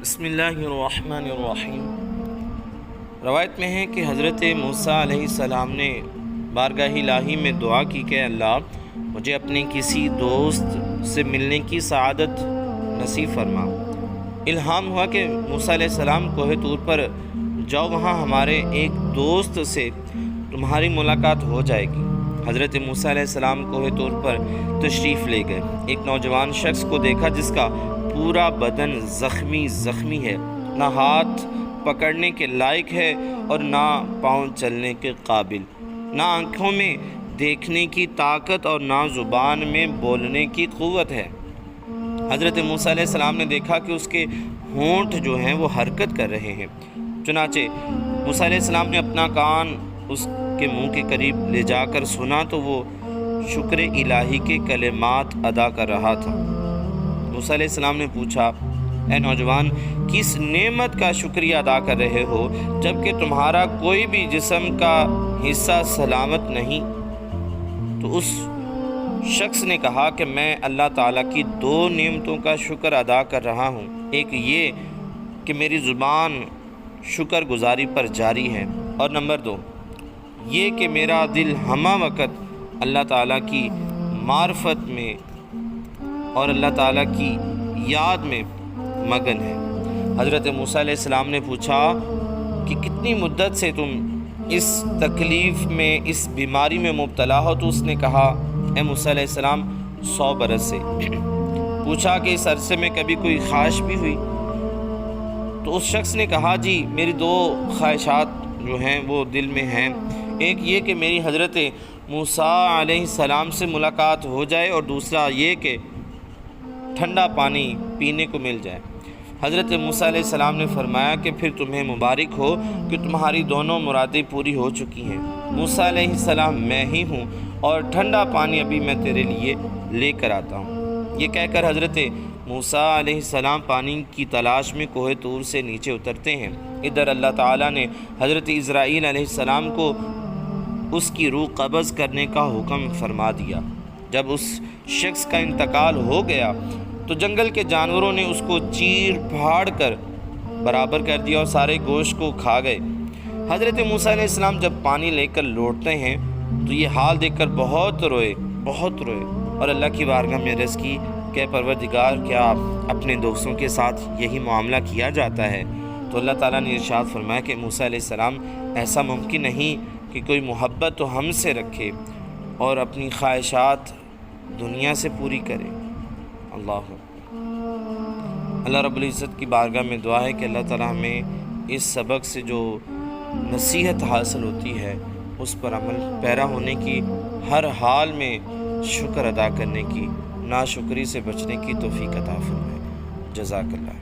بسم اللہ الرحمن الرحیم۔ روایت میں ہے کہ حضرت موسیٰ علیہ السلام نے بارگاہ الہی میں دعا کی کہ اللہ مجھے اپنے کسی دوست سے ملنے کی سعادت نصیب فرما۔ الہام ہوا کہ موسیٰ علیہ السلام کوہ طور پر جاؤ، وہاں ہمارے ایک دوست سے تمہاری ملاقات ہو جائے گی۔ حضرت موسیٰ علیہ السلام کوہ طور پر تشریف لے گئے۔ ایک نوجوان شخص کو دیکھا جس کا پورا بدن زخمی ہے، نہ ہاتھ پکڑنے کے لائق ہے اور نہ پاؤں چلنے کے قابل، نہ آنکھوں میں دیکھنے کی طاقت اور نہ زبان میں بولنے کی قوت ہے۔ حضرت موسیٰ علیہ السلام نے دیکھا کہ اس کے ہونٹ جو ہیں وہ حرکت کر رہے ہیں۔ چنانچہ موسیٰ علیہ السلام نے اپنا کان اس کے منہ کے قریب لے جا کر سنا تو وہ شکر الہی کے کلمات ادا کر رہا تھا۔ موسیٰ علیہ السلام نے پوچھا، اے نوجوان، کس نعمت کا شکریہ ادا کر رہے ہو جبکہ تمہارا کوئی بھی جسم کا حصہ سلامت نہیں؟ تو اس شخص نے کہا کہ میں اللہ تعالیٰ کی دو نعمتوں کا شکر ادا کر رہا ہوں، ایک یہ کہ میری زبان شکر گزاری پر جاری ہے، اور نمبر 2 یہ کہ میرا دل ہمہ وقت اللہ تعالیٰ کی معرفت میں اور اللہ تعالیٰ کی یاد میں مگن ہے۔ حضرت موسیٰ علیہ السلام نے پوچھا کہ کتنی مدت سے تم اس تکلیف میں، اس بیماری میں مبتلا ہو؟ تو اس نے کہا، اے موسیٰ علیہ السلام 100 برس سے۔ پوچھا کہ اس عرصے میں کبھی کوئی خواہش بھی ہوئی؟ تو اس شخص نے کہا، جی میری 2 خواہشات جو ہیں وہ دل میں ہیں، ایک یہ کہ میری حضرت موسیٰ علیہ السلام سے ملاقات ہو جائے، اور دوسرا یہ کہ ٹھنڈا پانی پینے کو مل جائے۔ حضرت موسیٰ علیہ السلام نے فرمایا کہ پھر تمہیں مبارک ہو کہ تمہاری دونوں مرادیں پوری ہو چکی ہیں۔ موسیٰ علیہ السلام میں ہی ہوں، اور ٹھنڈا پانی ابھی میں تیرے لیے لے کر آتا ہوں۔ یہ کہہ کر حضرت موسیٰ علیہ السلام پانی کی تلاش میں کوہ طور سے نیچے اترتے ہیں۔ ادھر اللہ تعالیٰ نے حضرت اسرائیل علیہ السلام کو اس کی روح قبض کرنے کا حکم فرما دیا۔ جب اس شخص کا انتقال ہو گیا تو جنگل کے جانوروں نے اس کو چیر پھاڑ کر برابر کر دیا اور سارے گوشت کو کھا گئے۔ حضرت موسیٰ علیہ السلام جب پانی لے کر لوٹتے ہیں تو یہ حال دیکھ کر بہت روئے اور اللہ کی بارگاہ میں عرض کی کہ پروردگار، کیا اپنے دوستوں کے ساتھ یہی معاملہ کیا جاتا ہے؟ تو اللہ تعالیٰ نے ارشاد فرمایا کہ موسیٰ علیہ السلام، ایسا ممکن نہیں کہ کوئی محبت تو ہم سے رکھے اور اپنی خواہشات دنیا سے پوری کرے۔ اللہ رب العزت کی بارگاہ میں دعا ہے کہ اللہ تعالیٰ ہمیں اس سبق سے جو نصیحت حاصل ہوتی ہے اس پر عمل پیرا ہونے کی، ہر حال میں شکر ادا کرنے کی، ناشکری سے بچنے کی توفیق عطا فرمائے۔ جزاک اللہ۔